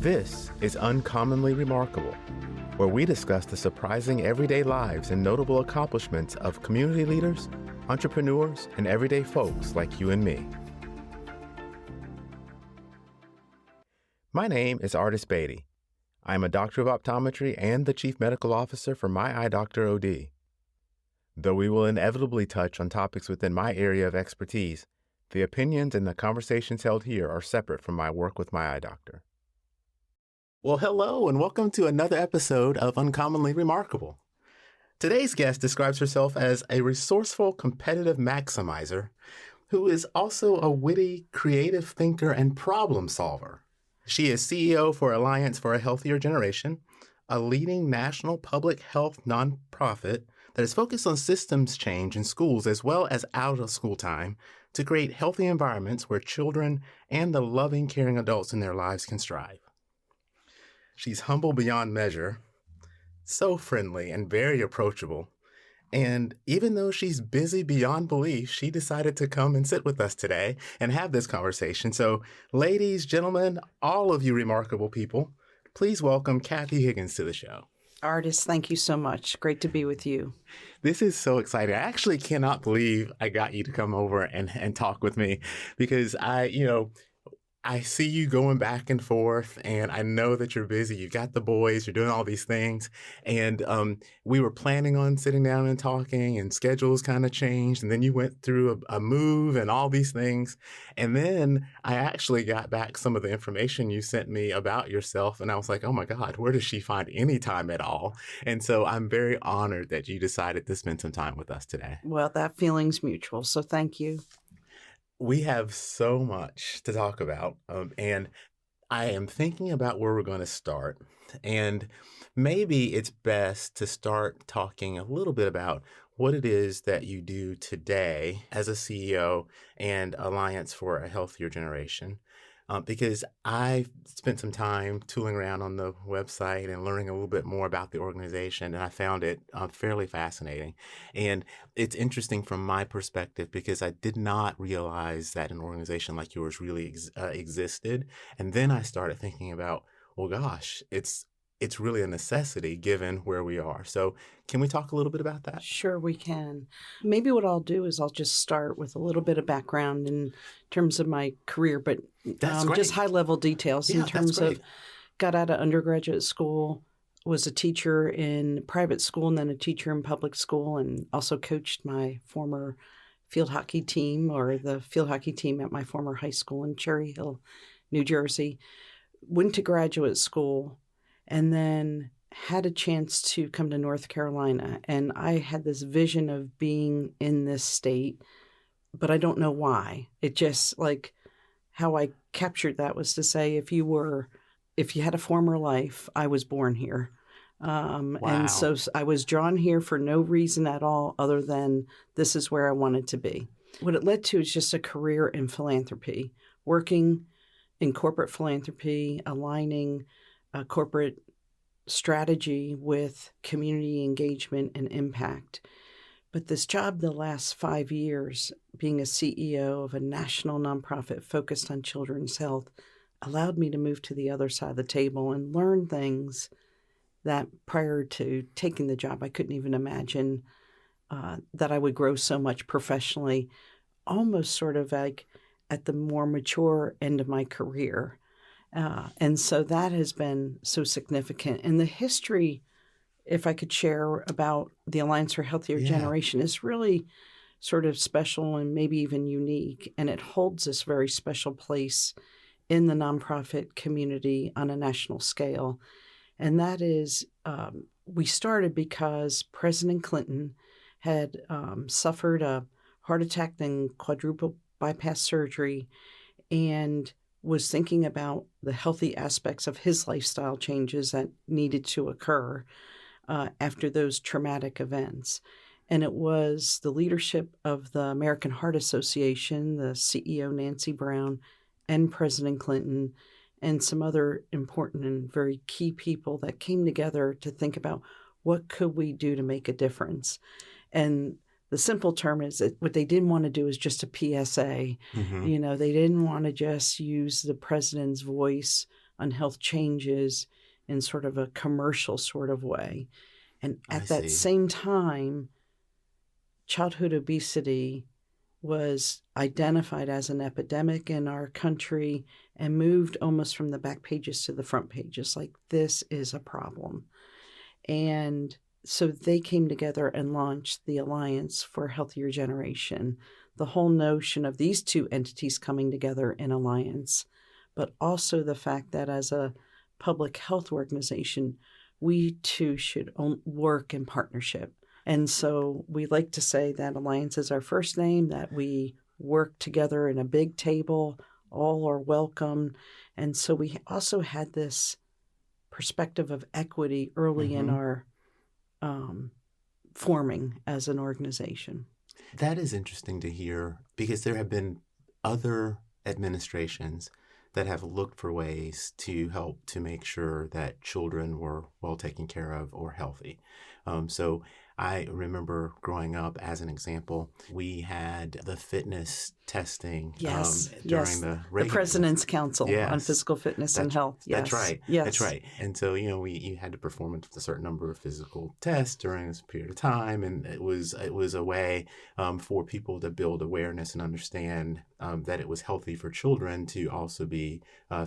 This is Uncommonly Remarkable, where we discuss the surprising everyday lives and notable accomplishments of community leaders, entrepreneurs, and everyday folks like you and me. My name is Artis Beatty. I am a doctor of optometry and the chief medical officer for MyEyeDr OD. Though we will inevitably touch on topics within my area of expertise, the opinions and the conversations held here are separate from my work with my eye doctor. Well, hello, and welcome to another episode of Uncommonly Remarkable. Today's guest describes herself as a resourceful, competitive maximizer who is also a witty, creative thinker and problem solver. She is CEO for Alliance for a Healthier Generation, a leading national public health nonprofit that is focused on systems change in schools as well as out of school time to create healthy environments where children and the loving, caring adults in their lives can strive. She's humble beyond measure, so friendly and very approachable. And even though she's busy beyond belief, she decided to come and sit with us today and have this conversation. So ladies, gentlemen, all of you remarkable people, please welcome Kathy Higgins to the show. Artis, thank you so much. Great to be with you. This is so exciting. I actually cannot believe I got you to come over and talk with me because I see you going back and forth, and I know that you're busy. You've got the boys, you're doing all these things. And we were planning on sitting down and talking, and schedules kind of changed. And then you went through a move and all these things. And then I actually got back some of the information you sent me about yourself. And I was like, oh my God, where does she find any time at all? And so I'm very honored that you decided to spend some time with us today. Well, that feeling's mutual. So thank you. We have so much to talk about, and I am thinking about where we're going to start. And maybe it's best to start talking a little bit about what it is that you do today as a CEO and Alliance for a Healthier Generation. Because I spent some time tooling around on the website and learning a little bit more about the organization, and I found it fairly fascinating. And it's interesting from my perspective because I did not realize that an organization like yours really existed. And then I started thinking about, well, gosh, it's really a necessity given where we are. So can we talk a little bit about that? Sure, we can. Maybe what I'll do is I'll just start with a little bit of background in terms of my career, but just high-level details in terms of got out of undergraduate school, was a teacher in private school and then a teacher in public school, and also coached my former field hockey team or the field hockey team at my former high school in Cherry Hill, New Jersey. Went to graduate school and then had a chance to come to North Carolina. And I had this vision of being in this state, but I don't know why. It just like how I captured that was to say, if you had a former life, I was born here. Wow. And so I was drawn here for no reason at all other than this is where I wanted to be. What it led to is just a career in philanthropy, working in corporate philanthropy, aligning corporate strategy with community engagement and impact. But this job the last 5 years, being a CEO of a national nonprofit focused on children's health, allowed me to move to the other side of the table and learn things that prior to taking the job, I couldn't even imagine that I would grow so much professionally, almost sort of like at the more mature end of my career. And so that has been so significant. And the history, if I could share about the Alliance for a Healthier Generation, is really sort of special and maybe even unique. And it holds this very special place in the nonprofit community on a national scale. And that is, we started because President Clinton had suffered a heart attack and quadruple bypass surgery and was thinking about the healthy aspects of his lifestyle changes that needed to occur after those traumatic events. And it was the leadership of the American Heart Association, the CEO Nancy Brown, and President Clinton, and some other important and very key people that came together to think about what could we do to make a difference. And the simple term is that what they didn't want to do is just a PSA. Mm-hmm. You know, they didn't want to just use the president's voice on health changes in sort of a commercial sort of way. And at that same time, childhood obesity was identified as an epidemic in our country and moved almost from the back pages to the front pages, like this is a problem. And so they came together and launched the Alliance for a Healthier Generation. The whole notion of these two entities coming together in alliance, but also the fact that as a public health organization, we too should work in partnership. And so we like to say that Alliance is our first name, that we work together in a big table, all are welcome. And so we also had this perspective of equity early in our forming as an organization. That is interesting to hear, because there have been other administrations that have looked for ways to help to make sure that children were well taken care of or healthy. So I remember growing up, as an example, we had the fitness testing during the President's Council on Physical Fitness and Health. Yes. That's right. Yes. That's right. And so, you had to perform a certain number of physical tests during this period of time. And it was a way for people to build awareness and understand that it was healthy for children to also be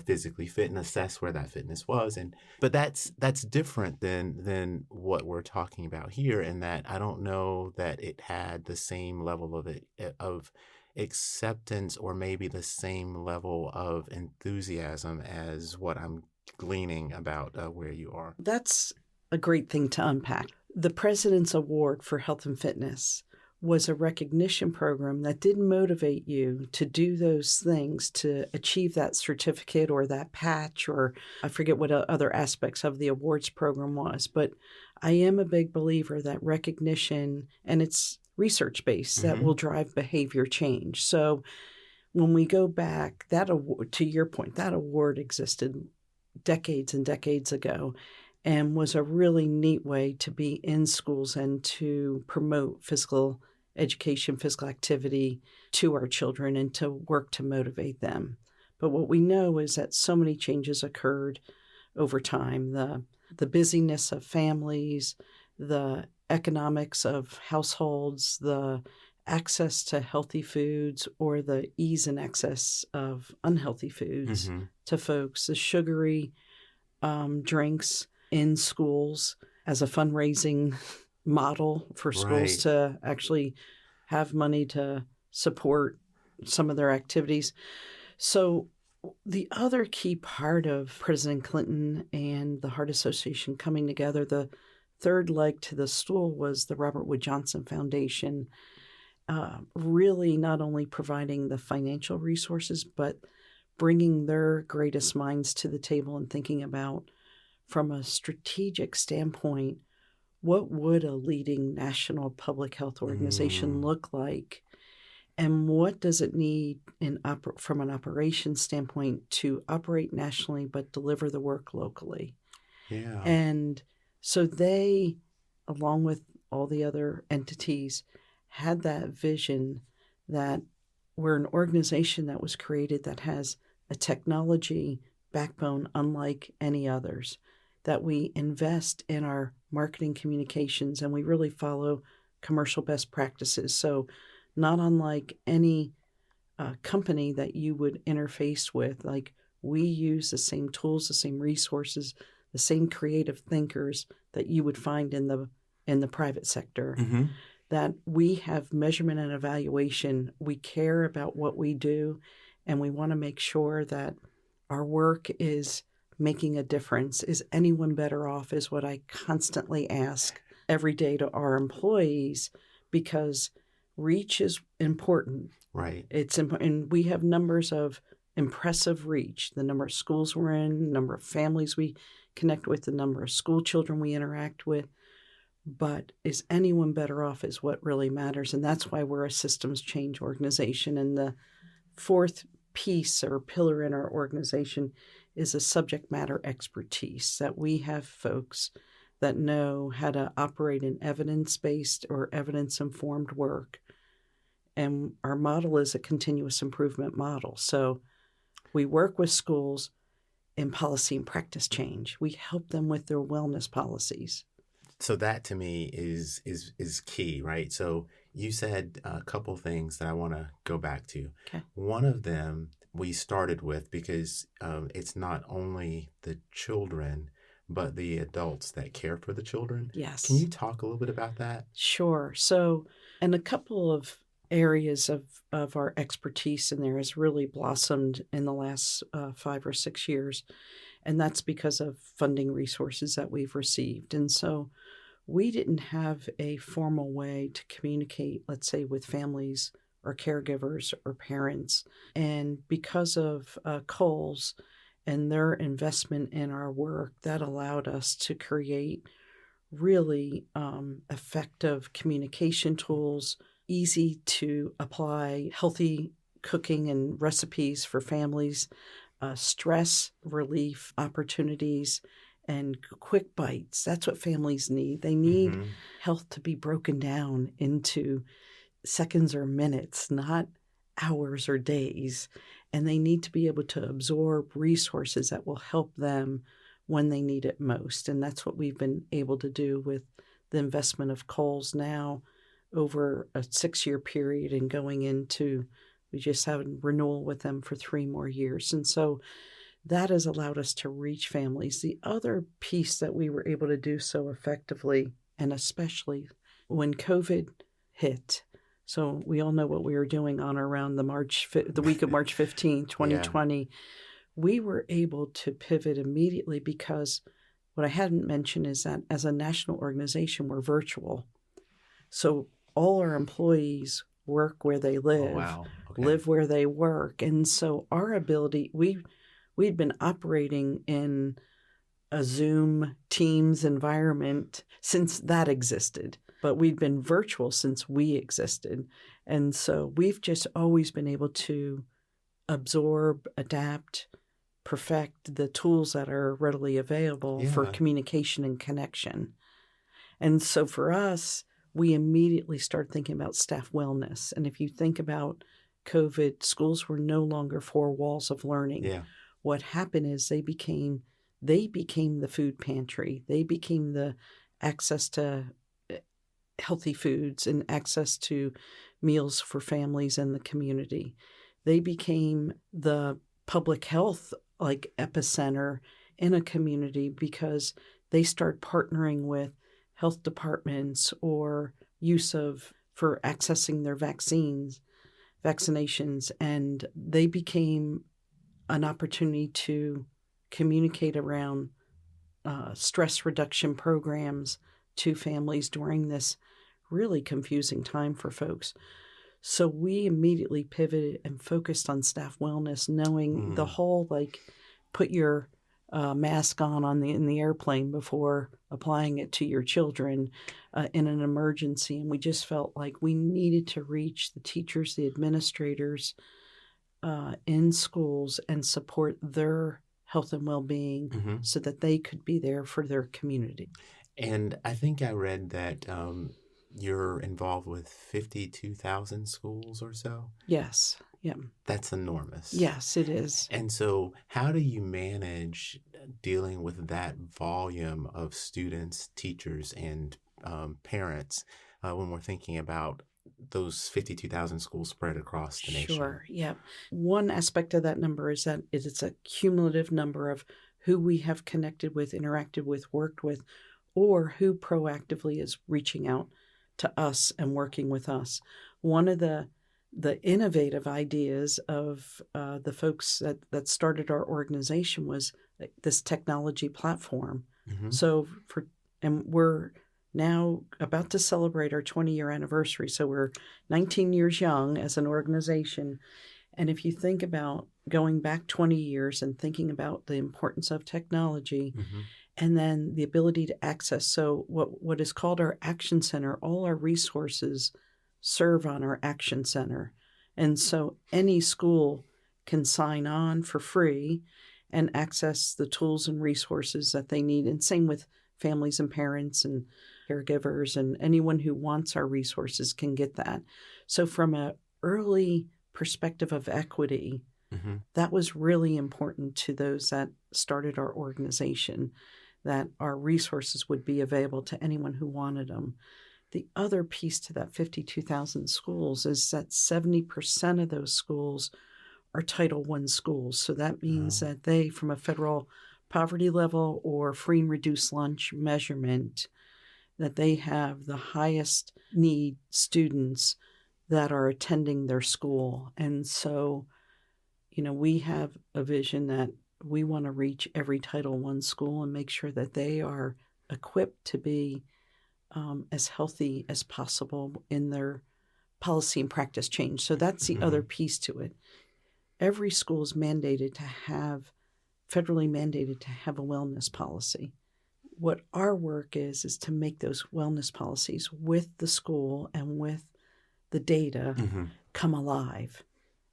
physically fit and assess where that fitness was. But that's different than what we're talking about here, in that I don't know that it had the same level of acceptance, or maybe the same level of enthusiasm as what I'm gleaning about where you are. That's a great thing to unpack. The President's Award for Health and Fitness was a recognition program that did motivate you to do those things, to achieve that certificate or that patch, or I forget what other aspects of the awards program was. But I am a big believer that recognition, and it's research-based, that will drive behavior change. So when we go back, that award, to your point, that award existed decades and decades ago and was a really neat way to be in schools and to promote physical education, physical activity to our children and to work to motivate them. But what we know is that so many changes occurred over time. The busyness of families, the economics of households, the access to healthy foods, or the ease and access of unhealthy foods to folks, the sugary drinks in schools as a fundraising model for schools to actually have money to support some of their activities. So the other key part of President Clinton and the Heart Association coming together, the third leg to the stool, was the Robert Wood Johnson Foundation, really not only providing the financial resources, but bringing their greatest minds to the table and thinking about, from a strategic standpoint, what would a leading national public health organization look like? And what does it need from an operations standpoint to operate nationally but deliver the work locally? Yeah. And so they, along with all the other entities, had that vision that we're an organization that was created that has a technology backbone unlike any others, that we invest in our marketing communications and we really follow commercial best practices. So not unlike any company that you would interface with, like we use the same tools, the same resources, the same creative thinkers that you would find in the private sector. That we have measurement and evaluation. We care about what we do, and we want to make sure that our work is making a difference. Is anyone better off, is what I constantly ask every day to our employees, because reach is important. Right. It's important. And we have numbers of impressive reach, the number of schools we're in, the number of families we connect with, the number of school children we interact with. But is anyone better off is what really matters. And that's why we're a systems change organization. And the fourth piece or pillar in our organization is a subject matter expertise, that we have folks that know how to operate in evidence-based or evidence-informed work. And our model is a continuous improvement model. So we work with schools in policy and practice change. We help them with their wellness policies. So that to me is key, right? So you said a couple things that I want to go back to. Okay. One of them we started with because it's not only the children, but the adults that care for the children. Yes. Can you talk a little bit about that? Sure. So, and a couple of areas of our expertise in there has really blossomed in the last 5 or 6 years. And that's because of funding resources that we've received. And so we didn't have a formal way to communicate, let's say, with families or caregivers or parents. And because of Kohl's and their investment in our work, that allowed us to create really effective communication tools, easy to apply healthy cooking and recipes for families, stress relief opportunities, and quick bites. That's what families need. They need health to be broken down into seconds or minutes, not hours or days. And they need to be able to absorb resources that will help them when they need it most. And that's what we've been able to do with the investment of Kohl's now over a 6-year period and going into, we just have a renewal with them for 3 more years. And so that has allowed us to reach families. The other piece that we were able to do so effectively, and especially when COVID hit, so we all know what we were doing on or around the week of March 15th, 2020. Yeah. We were able to pivot immediately because what I hadn't mentioned is that as a national organization, we're virtual. So all our employees work where they live, live where they work. And so our ability, we'd been operating in a Zoom Teams environment since that existed. But we'd been virtual since we existed. And so we've just always been able to absorb, adapt, perfect the tools that are readily available for communication and connection. And so for us, we immediately started thinking about staff wellness. And if you think about COVID, schools were no longer 4 walls of learning. Yeah. What happened is they became the food pantry. They became the access to healthy foods and access to meals for families and the community. They became the public health epicenter in a community because they start partnering with health departments or for accessing their vaccinations, and they became an opportunity to communicate around stress reduction programs to families during this really confusing time for folks. So we immediately pivoted and focused on staff wellness, knowing the whole put your mask on in the airplane before applying it to your children in an emergency. And we just felt like we needed to reach the teachers, the administrators in schools and support their health and well-being so that they could be there for their community. And I think I read that you're involved with 52,000 schools or so. Yes. Yeah. That's enormous. Yes, it is. And so how do you manage dealing with that volume of students, teachers, and parents when we're thinking about those 52,000 schools spread across the nation? Sure. Yeah. One aspect of that number is that it's a cumulative number of who we have connected with, interacted with, worked with, or who proactively is reaching out to us and working with us. One of the innovative ideas of the folks that started our organization was this technology platform. So we're now about to celebrate our 20-year anniversary. So we're 19 years young as an organization. And if you think about going back 20 years and thinking about the importance of technology, and then the ability to access. So what is called our Action Center, all our resources serve on our Action Center. And so any school can sign on for free and access the tools and resources that they need. And same with families and parents and caregivers, and anyone who wants our resources can get that. So from an early perspective of equity, That was really important to those that started our organization, that our resources would be available to anyone who wanted them. The other piece to that 52,000 schools is that 70% of those schools are Title I schools. So that means that they, from a federal poverty level or free and reduced lunch measurement, that they have the highest need students that are attending their school. And so, we have a vision that we want to reach every Title I school and make sure that they are equipped to be as healthy as possible in their policy and practice change. So that's the other piece to it. Every school is federally mandated to have a wellness policy. What our work is to make those wellness policies with the school and with the data come alive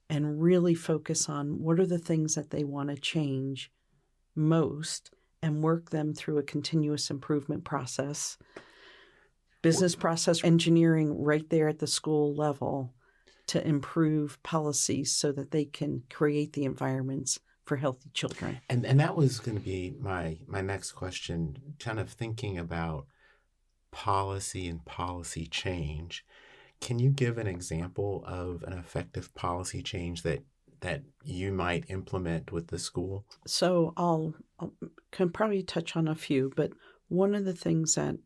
and really focus on what are the things that they want to change most and work them through a continuous improvement process, business process engineering right there at the school level to improve policies so that they can create the environments for healthy children. And that was going to be my next question, kind of thinking about policy and policy change. Can you give an example of an effective policy change that you might implement with the school? So I'll can probably touch on a few, but one of the things that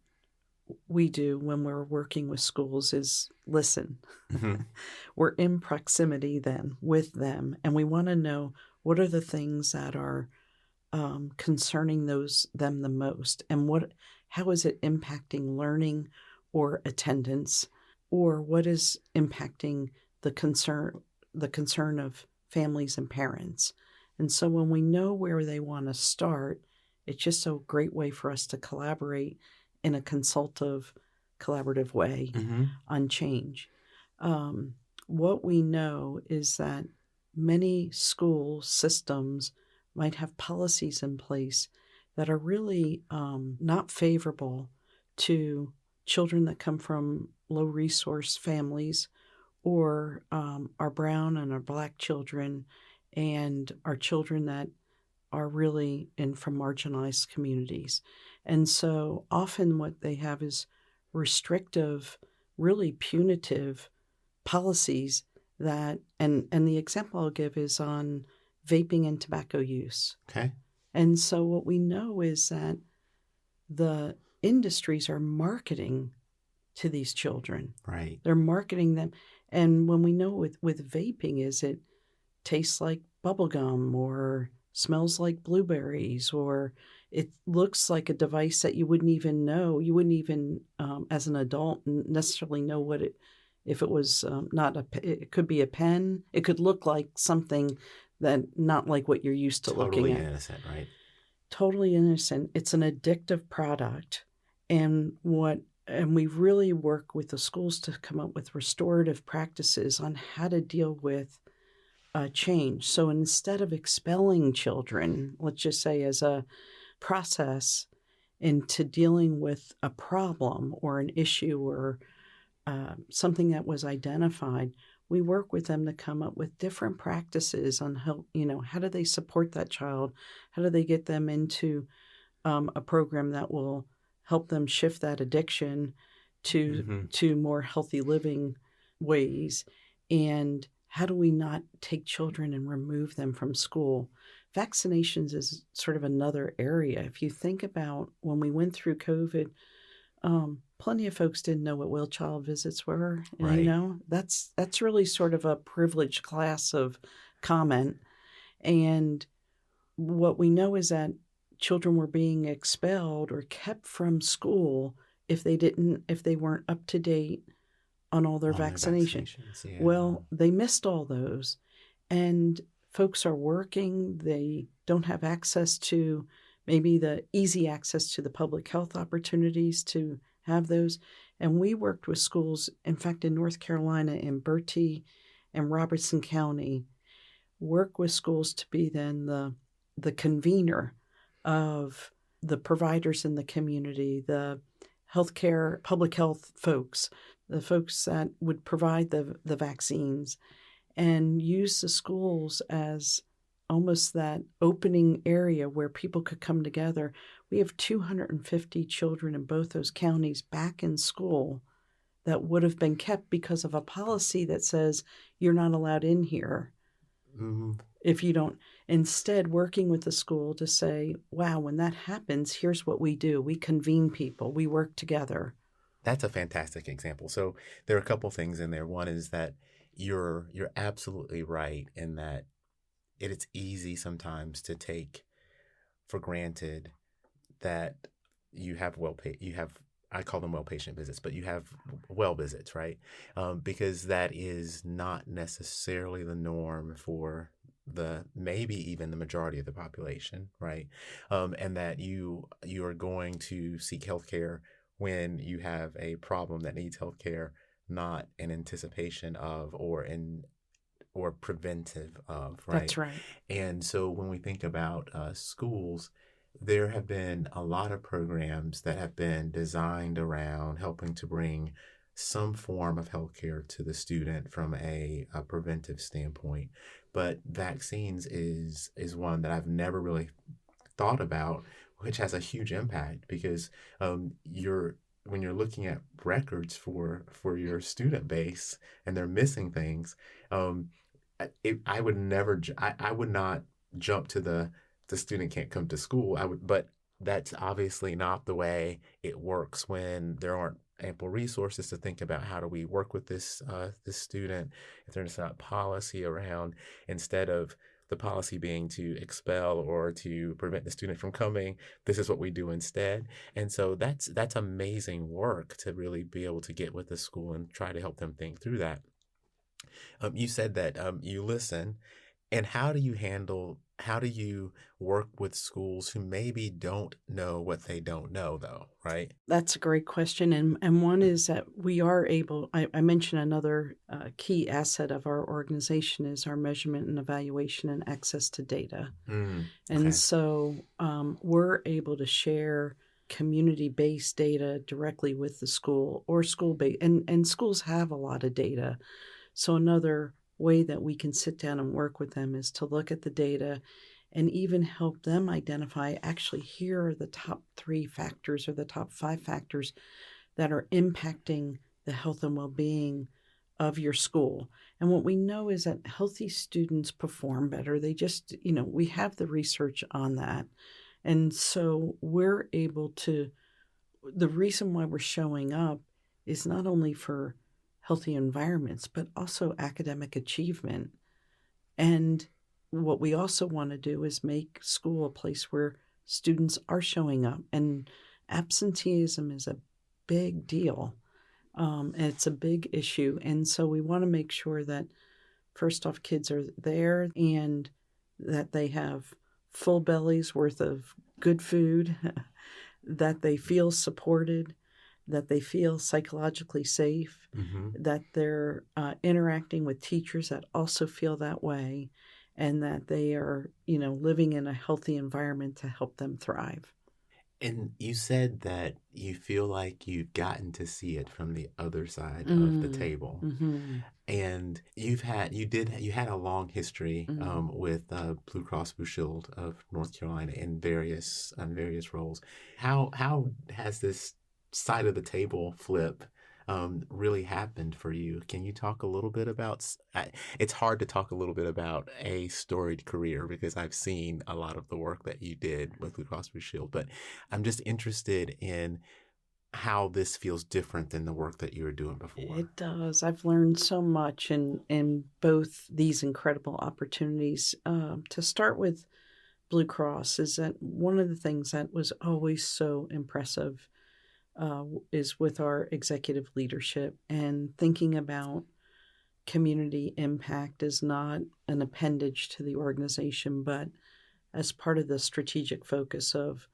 we do when we're working with schools is listen. We're in proximity then with them, and we want to know what are the things that are concerning them the most, and how is it impacting learning or attendance, or what is impacting the concern of families and parents. And so when we know where they want to start, it's just a great way for us to collaborate in a collaborative way on change. What we know is that many school systems might have policies in place that are really not favorable to children that come from low-resource families, or our brown and our Black children, and our children that are really from marginalized communities. And so often what they have is restrictive, really punitive policies that, and the example I'll give is on vaping and tobacco use. Okay. And so what we know is that the industries are marketing to these children. Right. They're marketing them. And when we know with vaping is it tastes like bubble gum or smells like blueberries, or it looks like a device that you wouldn't even know. You wouldn't even, as an adult, necessarily know what if it was it could be a pen. It could look like something that not like what you're used to looking at. Totally innocent, right? Totally innocent. It's an addictive product. And we really work with the schools to come up with restorative practices on how to deal with change. So instead of expelling children, let's just say as a process into dealing with a problem or an issue or something that was identified, we work with them to come up with different practices on how do they support that child? How do they get them into a program that will help them shift that addiction to more healthy living ways? And how do we not take children and remove them from school? Vaccinations is sort of another area. If you think about when we went through COVID, plenty of folks didn't know what well child visits were. Right. That's really sort of a privileged class of comment. And what we know is that children were being expelled or kept from school if they weren't up to date on all their vaccinations. Yeah. Well, they missed all those, and folks are working. They don't have access to maybe the easy access to the public health opportunities to have those. And we worked with schools, in fact, in North Carolina, in Bertie and Robertson County, work with schools to be then the convener of the providers in the community, the healthcare, public health folks, the folks that would provide the vaccines, and use the schools as almost that opening area where people could come together. We have 250 children in both those counties back in school that would have been kept because of a policy that says you're not allowed in here Mm-hmm. if you don't. Instead, working with the school to say, wow, when that happens, here's what we do. We convene people, we work together. That's a fantastic example. So there are a couple things in there. One is that you're absolutely right in that it's easy sometimes to take for granted that you have I call them well patient visits, but you have well visits, right? Because that is not necessarily the norm for the maybe even the majority of the population, right? And that you are going to seek healthcare when you have a problem that needs healthcare, not in anticipation of or preventive of, right? That's right. And so when we think about schools, there have been a lot of programs that have been designed around helping to bring some form of healthcare to the student from a preventive standpoint. But vaccines is one that I've never really thought about, which has a huge impact because you're when you're looking at records for your student base and they're missing things, um, I would never, I would not jump to the student can't come to school. I would, but that's obviously not the way it works when there aren't ample resources to think about how do we work with this student. If there's not policy around, instead of the policy being to expel or to prevent the student from coming, this is what we do instead. And so that's amazing work to really be able to get with the school and try to help them think through that. You said that you listen, and how do you work with schools who maybe don't know what they don't know, though, right? That's a great question. And one is that we are able, I mentioned another key asset of our organization is our measurement and evaluation and access to data. And Okay. so we're able to share community-based data directly with the school or school-based, and schools have a lot of data. So another way that we can sit down and work with them is to look at the data and even help them identify actually here are the top 3 factors or the top 5 factors that are impacting the health and well-being of your school. And what we know is that healthy students perform better. They just, we have the research on that. And so we're able to, the reason why we're showing up is not only for healthy environments, but also academic achievement. And what we also want to do is make school a place where students are showing up. And absenteeism is a big deal. And it's a big issue. And so we want to make sure that, first off, kids are there and that they have full bellies worth of good food, that they feel supported, that they feel psychologically safe, that they're interacting with teachers that also feel that way, and that they are, living in a healthy environment to help them thrive. And you said that you feel like you've gotten to see it from the other side of the table. Mm-hmm. And you had a long history with Blue Cross Blue Shield of North Carolina in various roles. How has this side of the table flip really happened for you? Can you talk a little bit about? It's hard to talk a little bit about a storied career because I've seen a lot of the work that you did with Blue Cross Blue Shield, but I'm just interested in how this feels different than the work that you were doing before. It does. I've learned so much in both these incredible opportunities. To start with Blue Cross is that one of the things that was always so impressive is with our executive leadership and thinking about community impact is not an appendage to the organization, but as part of the strategic focus of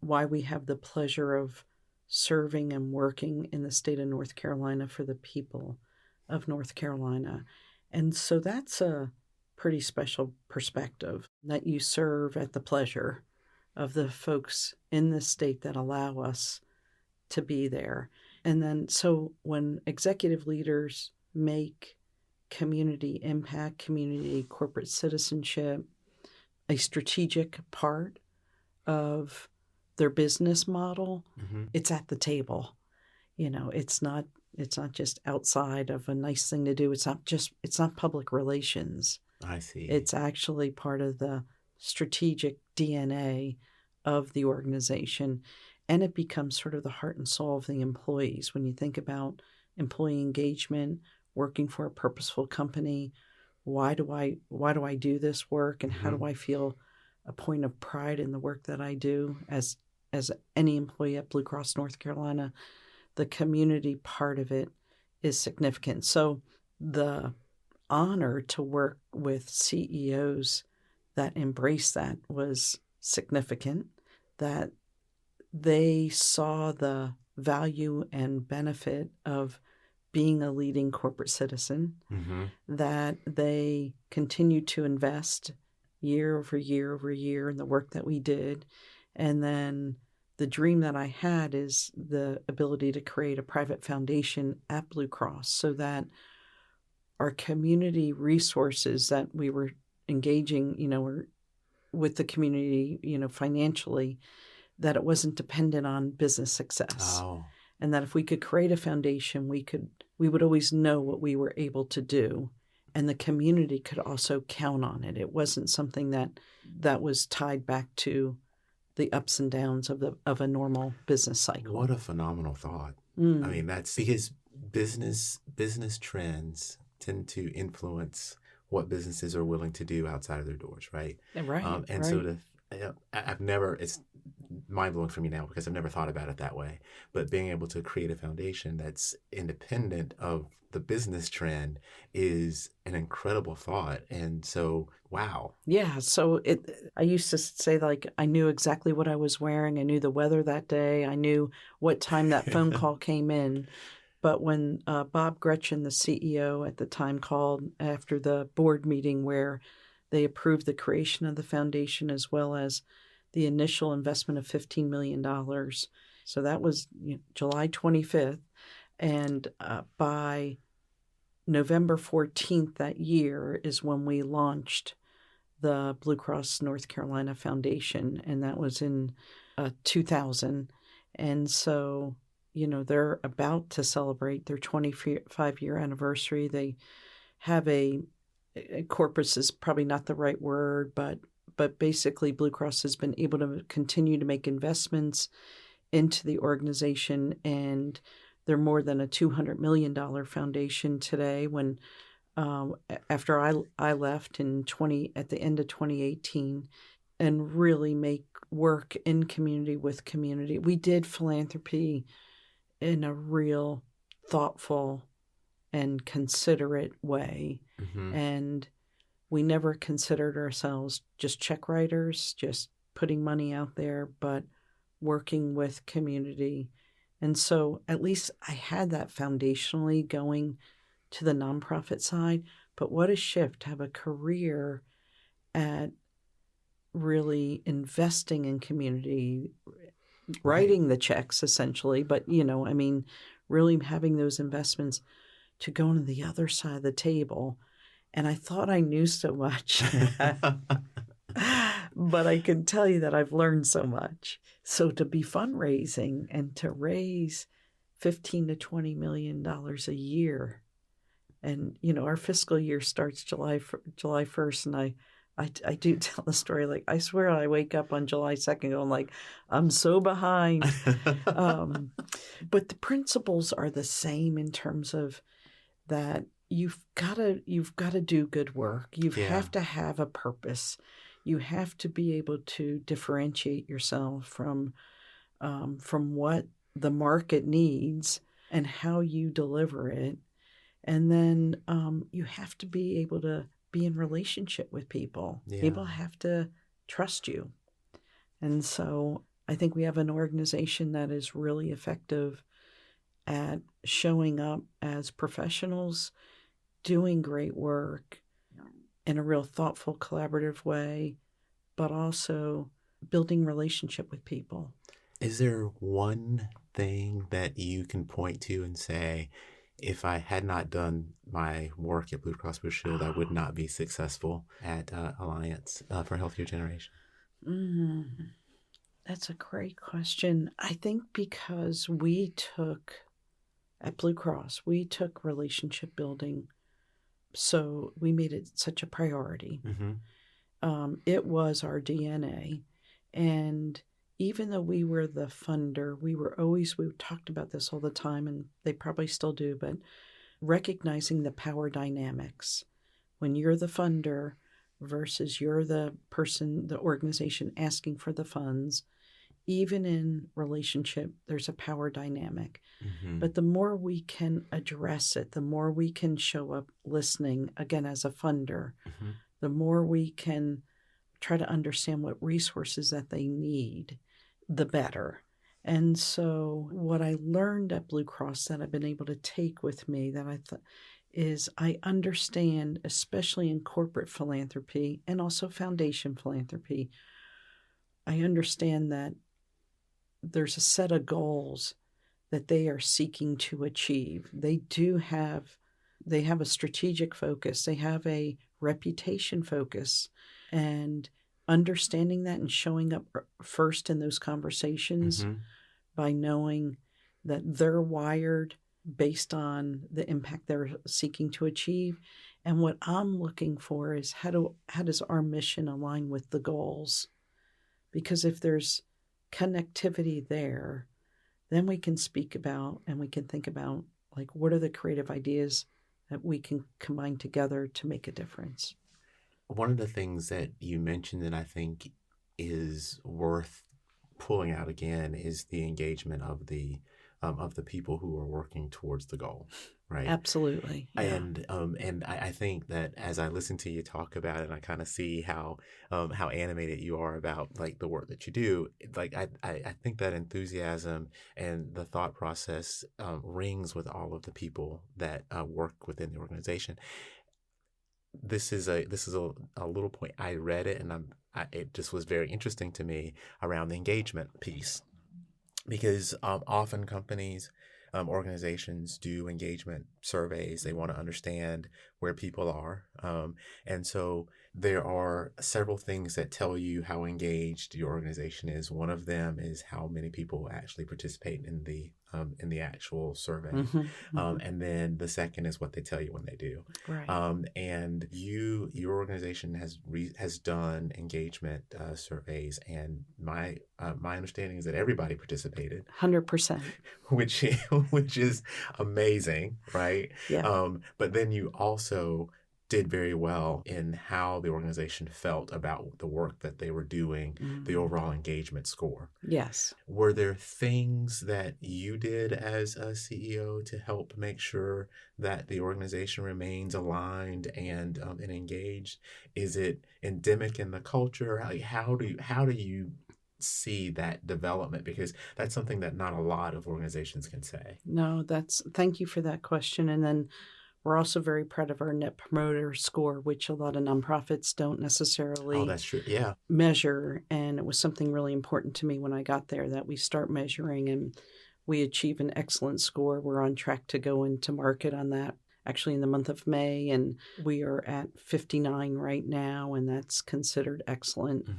why we have the pleasure of serving and working in the state of North Carolina for the people of North Carolina. And so that's a pretty special perspective that you serve at the pleasure of the folks in this state that allow us to be there. And then so when executive leaders make community impact, community corporate citizenship, a strategic part of their business model, it's at the table. It's not just outside of a nice thing to do. It's not public relations. I see. It's actually part of the strategic DNA of the organization, and it becomes sort of the heart and soul of the employees. When you think about employee engagement, working for a purposeful company, why do I do this work, and how do I feel a point of pride in the work that I do as any employee at Blue Cross North Carolina? The community part of it is significant. So the honor to work with CEOs that embrace that was significant, that they saw the value and benefit of being a leading corporate citizen, that they continued to invest year over year over year in the work that we did. And then the dream that I had is the ability to create a private foundation at Blue Cross so that our community resources that we were engaging, with the community, financially, that it wasn't dependent on business success. Oh. And that if we could create a foundation, we would always know what we were able to do. And the community could also count on it. It wasn't something that was tied back to the ups and downs of a normal business cycle. What a phenomenal thought. I mean, that's because business trends tend to influence what businesses are willing to do outside of their doors, right? Right. And so it's mind-blowing for me now because I've never thought about it that way. But being able to create a foundation that's independent of the business trend is an incredible thought. And so, wow. Yeah. So I used to say, I knew exactly what I was wearing. I knew the weather that day. I knew what time that phone call came in. But when Bob Gretchen, the CEO at the time, called after the board meeting where they approved the creation of the foundation as well as the initial investment of $15 million. So that was July 25th. And by November 14th that year is when we launched the Blue Cross North Carolina Foundation. And that was in 2000. And so, they're about to celebrate their 25-year anniversary. They have corpus is probably not the right word, but basically Blue Cross has been able to continue to make investments into the organization, and they're more than a $200 million foundation today. When after I left at the end of 2018, and really make work in community with community, we did philanthropy in a real thoughtful and considerate way. And we never considered ourselves just check writers, just putting money out there, but working with community. And so at least I had that foundationally going to the nonprofit side. But what a shift to have a career at really investing in community, writing the checks essentially, but really having those investments to go on the other side of the table. And I thought I knew so much, but I can tell you that I've learned so much. So to be fundraising and to raise $15 to $20 million a year, and our fiscal year starts July 1st, and I do tell the story. I swear I wake up on July 2nd going I'm so behind. But the principles are the same in terms of that you've got to do good work. You have to have a purpose. You have to be able to differentiate yourself from what the market needs and how you deliver it. And then you have to be able to be in relationship with people. Yeah. People have to trust you. And so I think we have an organization that is really effective at showing up as professionals, doing great work in a real thoughtful, collaborative way, but also building relationship with people. Is there one thing that you can point to and say, if I had not done my work at Blue Cross Blue Shield, I would not be successful at Alliance for Healthier Generation? Mm, that's a great question. I think because at Blue Cross, we took relationship building, so we made it such a priority. It was our DNA. And even though we were the funder, we talked about this all the time, and they probably still do, but recognizing the power dynamics. When you're the funder versus you're the person, the organization asking for the funds, even in relationship, there's a power dynamic. But the more we can address it, the more we can show up listening, again, as a funder, the more we can try to understand what resources that they need, the better. And so what I learned at Blue Cross that I've been able to take with me that is I understand, especially in corporate philanthropy and also foundation philanthropy, I understand that there's a set of goals that they are seeking to achieve. They have a strategic focus. They have a reputation focus, and understanding that and showing up first in those conversations by knowing that they're wired based on the impact they're seeking to achieve. And what I'm looking for is how does our mission align with the goals? Because if there's connectivity there, then we can speak about and we can think about, like, what are the creative ideas that we can combine together to make a difference. One of the things that you mentioned that I think is worth pulling out again is the engagement of the people who are working towards the goal, right? Absolutely. Yeah. And I think that as I listen to you talk about it, I kind of see how animated you are about, like, the work that you do. Like, I think that enthusiasm and the thought process rings with all of the people that work within the organization. This is a little point. I read it and it just was very interesting to me around the engagement piece, because often companies, organizations do engagement surveys. They want to understand where people are. And so there are several things that tell you how engaged your organization is. One of them is how many people actually participate in the actual survey. And then the second is what they tell you when they do. Right. And your organization has done engagement surveys, and my understanding is that everybody participated. 100%. Which is amazing, right? Yeah. But then you also did very well in how the organization felt about the work that they were doing, the overall engagement score. Yes. Were there things that you did as a CEO to help make sure that the organization remains aligned and engaged? Is it endemic in the culture? Like, how do you see that development? Because that's something that not a lot of organizations can say. No, thank you for that question. And then we're also very proud of our Net Promoter Score, which a lot of nonprofits don't necessarily that's true. Yeah. measure. And it was something really important to me when I got there that we start measuring, and we achieve an excellent score. We're on track to go into market on that actually in the month of May, and we are at 59 right now, and that's considered excellent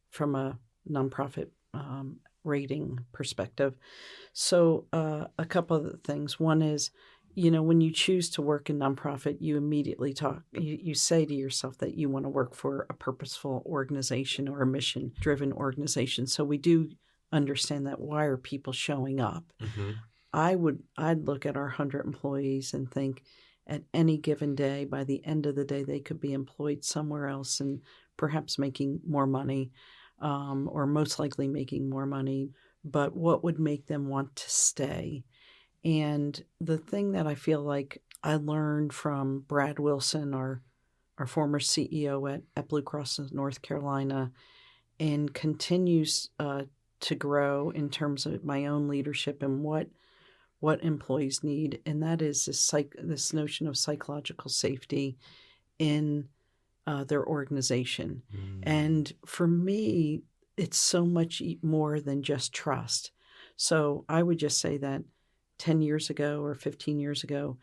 from a nonprofit rating perspective. So a couple of things. One is, when you choose to work in nonprofit, you immediately you say to yourself that you want to work for a purposeful organization or a mission-driven organization. So we do understand that. Why are people showing up? I'd look at our 100 employees and think at any given day, by the end of the day, they could be employed somewhere else and perhaps making more money, or most likely making more money. But what would make them want to stay? And the thing that I feel like I learned from Brad Wilson, our former CEO at Blue Cross in North Carolina, and continues to grow in terms of my own leadership and what employees need, and that is this notion of psychological safety in their organization. And for me, it's so much more than just trust. So I would just say that 10 years ago or 15 years ago,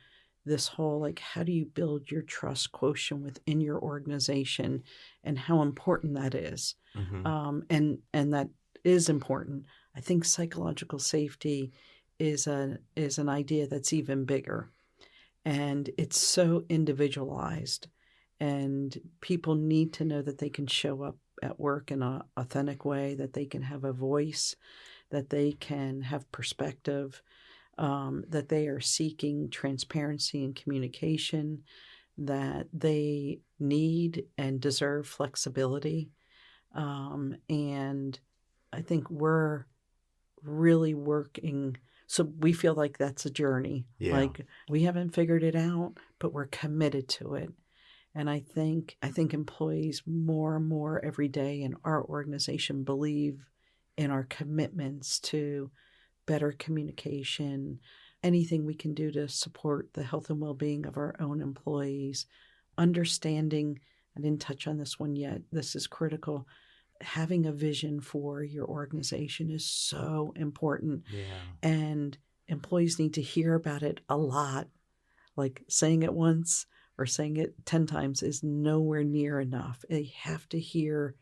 this whole like, how do you build your trust quotient within your organization and how important that is. Mm-hmm. And that is important. I think psychological safety is an idea that's even bigger, and it's so individualized, and people need to know that they can show up at work in an authentic way, that they can have a voice, that they can have perspective, that they are seeking transparency and communication, that they need and deserve flexibility. And I think we're really working. So we feel like that's a journey. Yeah. Like we haven't figured it out, but we're committed to it. And I think employees more and more every day in our organization believe in our commitments to better communication, anything we can do to support the health and well-being of our own employees, understanding, I didn't touch on this one yet, this is critical, having a vision for your organization is so important. Yeah. And employees need to hear about it a lot. Like saying it once or saying it 10 times is nowhere near enough. They have to hear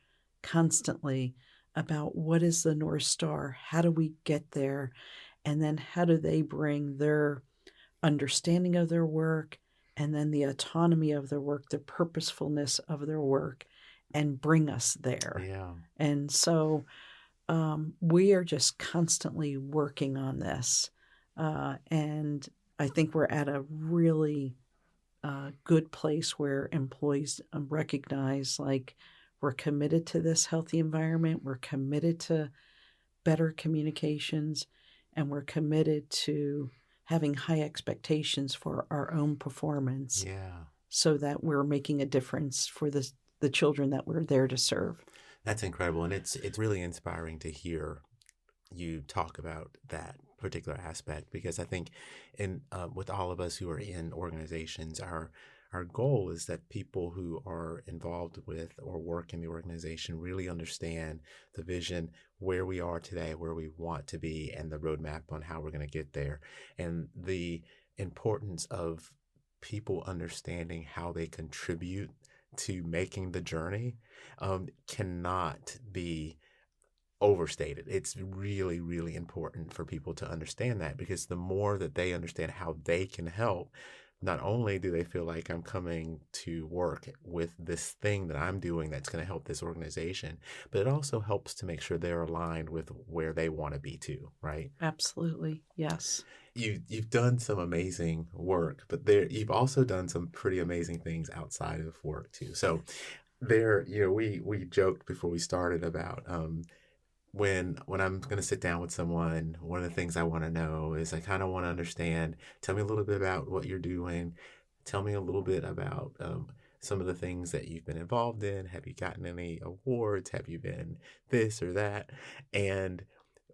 constantly about what is the North Star, how do we get there, and then how do they bring their understanding of their work and then the autonomy of their work, the purposefulness of their work, and bring us there. Yeah. And so we are just constantly working on this. And I think we're at a really good place where employees recognize, like, we're committed to this healthy environment, we're committed to better communications, and we're committed to having high expectations for our own performance. Yeah. So that we're making a difference for the children that we're there to serve. That's incredible. And it's really inspiring to hear you talk about that particular aspect, because I think with all of us who are in organizations, our goal is that people who are involved with or work in the organization really understand the vision, where we are today, where we want to be, and the roadmap on how we're going to get there, and the importance of people understanding how they contribute to making the journey cannot be overstated. It's really, really important for people to understand that, because the more that they understand how they can help, not only do they feel like I'm coming to work with this thing that I'm doing that's going to help this organization, but it also helps to make sure they're aligned with where they want to be too, right? Absolutely. Yes. You've done some amazing work, but you've also done some pretty amazing things outside of work too. So we joked before we started about when I'm going to sit down with someone, one of the things I want to know is I kind of want to understand, tell me a little bit about what you're doing. Tell me a little bit about some of the things that you've been involved in. Have you gotten any awards? Have you been this or that? And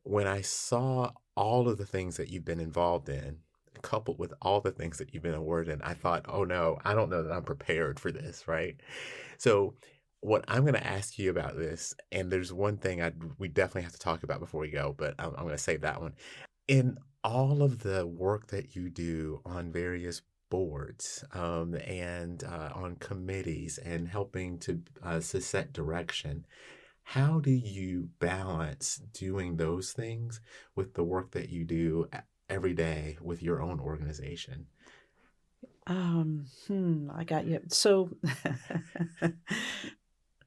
when I saw all of the things that you've been involved in, coupled with all the things that you've been awarded in, I thought, oh no, I don't know that I'm prepared for this, right? So what I'm going to ask you about this, and there's one thing we definitely have to talk about before we go, but I'm going to save that one. In all of the work that you do on various boards and on committees and helping to set direction, how do you balance doing those things with the work that you do every day with your own organization? I got you. So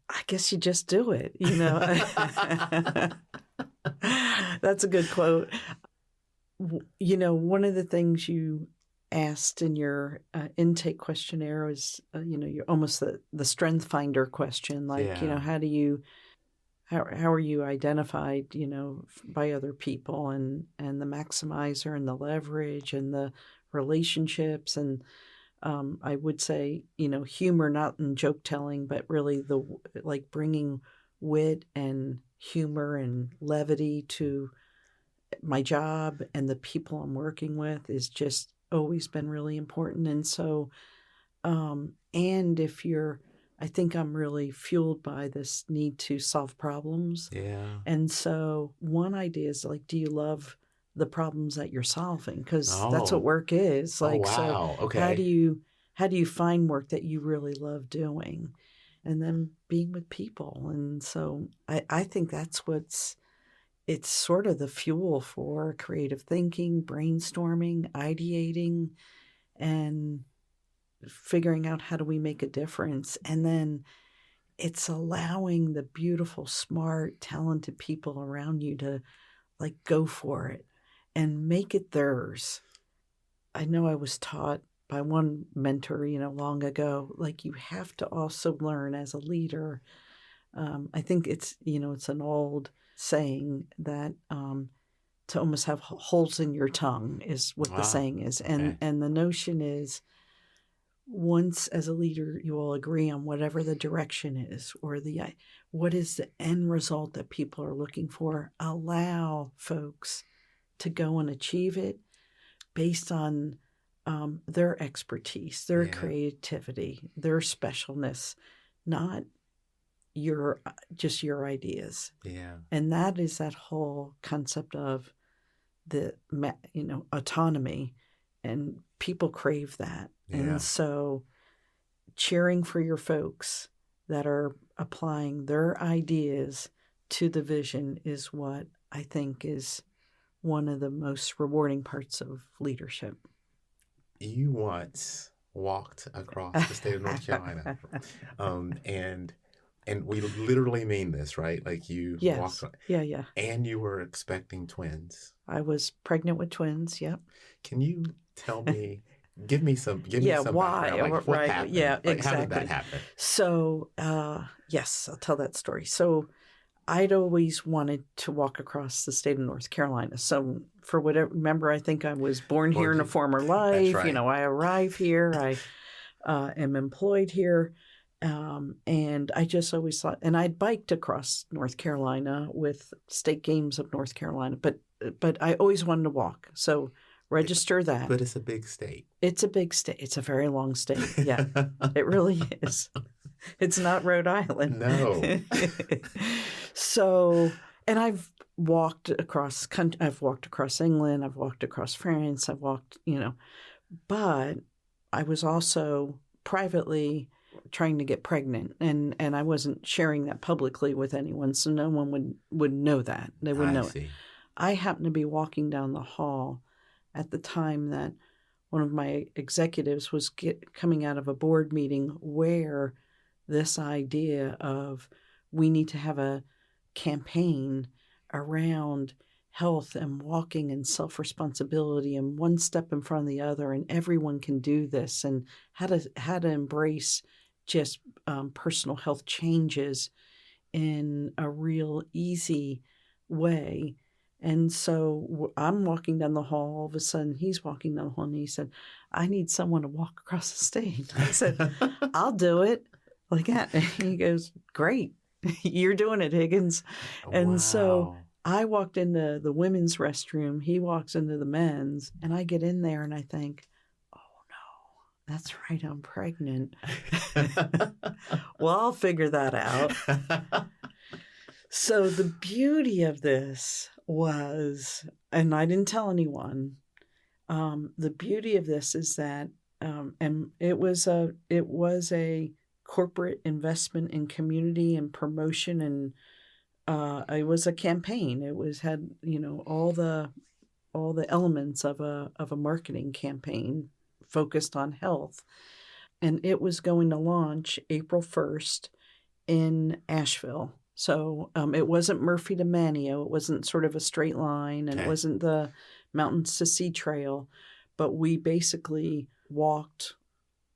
I guess you just do it, you know. That's a good quote. You know, one of the things you asked in your intake questionnaire was, you're almost the strength finder question, like, Yeah. how are you identified, by other people, and the maximizer and the leverage and the relationships, and I would say, humor, not in joke telling, but really like bringing wit and humor and levity to my job and the people I'm working with is just always been really important. And so, and I think I'm really fueled by this need to solve problems. Yeah. And so one idea is like, do you love the problems that you're solving, because that's Oh. what work is. Oh, Like, wow. so Okay. how do you find work that you really love doing? And then being with people. And so I think it's sort of the fuel for creative thinking, brainstorming, ideating, and figuring out how do we make a difference. And then it's allowing the beautiful, smart, talented people around you to like go for it and make it theirs. I know I was taught by one mentor, long ago, like you have to also learn as a leader. I think it's an old saying that to almost have holes in your tongue is what the saying is. Okay. And the notion is, once as a leader you all agree on whatever the direction is or what is the end result that people are looking for, allow folks to go and achieve it based on their expertise, their creativity, their specialness, not just your ideas. Yeah. And that is that whole concept of the autonomy, and people crave that. Yeah. And so cheering for your folks that are applying their ideas to the vision is what I think is one of the most rewarding parts of leadership. You once walked across the state of North Carolina, and we literally mean this, right? Like you Yes. walked, Yeah. and you were expecting twins. I was pregnant with twins. Yep. Can you tell me? Give me some why? background. Like, what right. happened? Yeah. Like, exactly. how did that happen? So, yes, I'll tell that story. So, I'd always wanted to walk across the state of North Carolina. So for whatever, remember, I think I was born here in a former life. That's right. I arrive here. I am employed here. And I just always thought, and I'd biked across North Carolina with state games of North Carolina, but I always wanted to walk. So register that. But it's a big state. It's a big state. It's a very long state. Yeah, it really is. It's not Rhode Island. No. So, and I've walked across England, I've walked across France, I've walked, but I was also privately trying to get pregnant, and I wasn't sharing that publicly with anyone, so no one would know that. They would know it. I happened to be walking down the hall at the time that one of my executives was coming out of a board meeting where this idea of we need to have a campaign around health and walking and self-responsibility and one step in front of the other, and everyone can do this, and how to embrace just personal health changes in a real easy way. And so I'm walking down the hall. All of a sudden, he's walking down the hall, and he said, "I need someone to walk across the stage." I said, "I'll do it." Like that. And he goes, "Great. You're doing it, Higgins." And so I walked into the women's restroom. He walks into the men's, and I get in there and I think, "Oh no, that's right. I'm pregnant." Well, I'll figure that out. So the beauty of this was, and I didn't tell anyone, the beauty of this is that, and it was a corporate investment in community and promotion, and it was a campaign. It had all the elements of a marketing campaign focused on health, and it was going to launch April 1st in Asheville. So it wasn't Murphy to Manteo. It wasn't sort of a straight line, and it wasn't the Mountains to Sea Trail, but we basically walked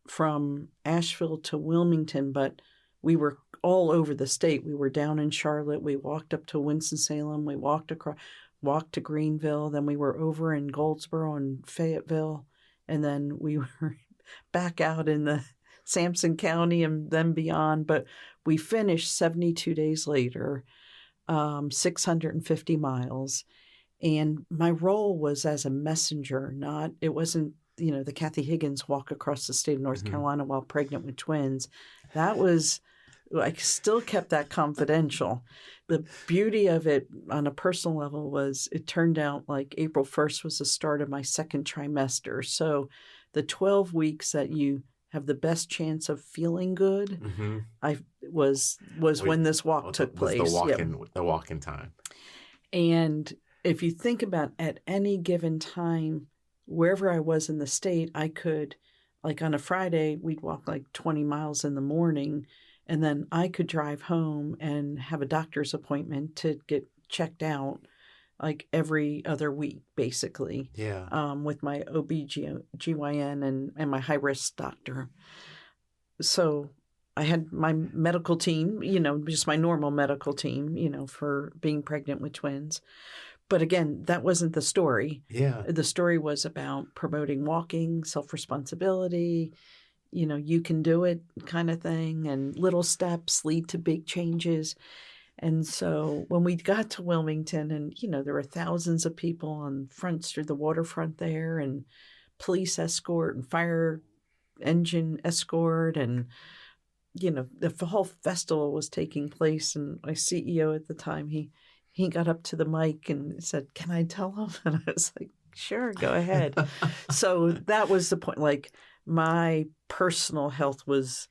from Asheville to Wilmington, but we were all over the state. We were down in Charlotte. We walked up to Winston-Salem. We walked to Greenville. Then we were over in Goldsboro and Fayetteville. And then we were back out in the Sampson County and then beyond. But we finished 72 days later, 650 miles. And my role was as a messenger, it wasn't, the Kathy Higgins walk across the state of North Carolina while pregnant with twins. That was I still kept that confidential. The beauty of it on a personal level was it turned out like April 1st was the start of my second trimester. So the 12 weeks that you have the best chance of feeling good, I was when this walk took place. The walk-in time. And if you think about at any given time, wherever I was in the state, I could, like on a Friday, we'd walk like 20 miles in the morning, and then I could drive home and have a doctor's appointment to get checked out like every other week, basically. Yeah. With my OB-GYN and my high-risk doctor. So I had my medical team, just my normal medical team, for being pregnant with twins. But again, that wasn't the story. Yeah. The story was about promoting walking, self-responsibility, you can do it kind of thing, and little steps lead to big changes. And so when we got to Wilmington and, there were thousands of people on Front Street, the waterfront there, and police escort and fire engine escort, and, the whole festival was taking place. And my CEO at the time, he got up to the mic and said, "Can I tell him?" And I was like, "Sure, go ahead." So that was the point. Like, my personal health was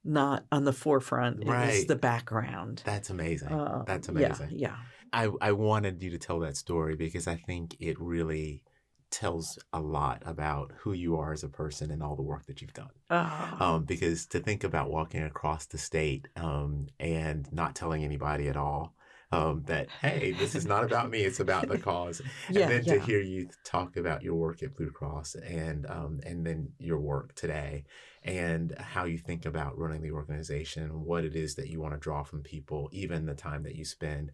not on the forefront. It was the background. That's amazing. That's amazing. Yeah. I wanted you to tell that story because I think it really tells a lot about who you are as a person and all the work that you've done. Because to think about walking across the state and not telling anybody at all that, hey, this is not about me, it's about the cause. And then to hear you talk about your work at Blue Cross and then your work today and how you think about running the organization, what it is that you want to draw from people, even the time that you spend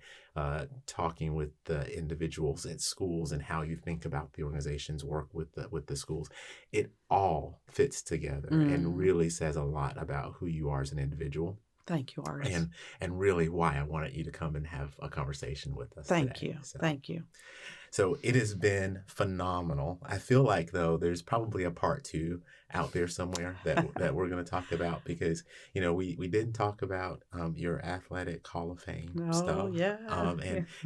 talking with the individuals at schools and how you think about the organization's work with the schools. It all fits together and really says a lot about who you are as an individual. Thank you, Artis. And really why I wanted you to come and have a conversation with us Thank today. you. Thank you. So it has been phenomenal. I feel like, though, there's probably a part 2 out there somewhere that we're going to talk about because, we didn't talk about your athletic Hall of Fame stuff. Yeah.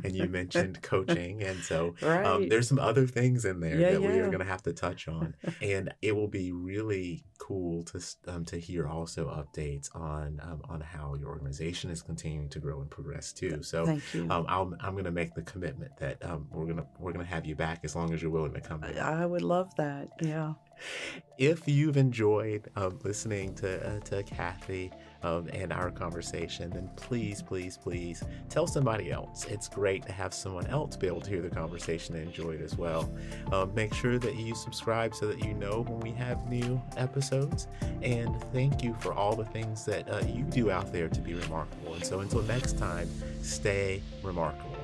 And you mentioned coaching. And so right. There's some other things in there that we are going to have to touch on. And it will be really cool to hear also updates on how your organization is continuing to grow and progress too. So thank you. I'm going to make the commitment that we're gonna have you back as long as you're willing to come back. I would love that. Yeah. If you've enjoyed listening to Kathy and our conversation, then please tell somebody else. It's great to have someone else be able to hear the conversation and enjoy it as well. Make sure that you subscribe so that you know when we have new episodes. And thank you for all the things that you do out there to be remarkable. And so until next time, stay remarkable.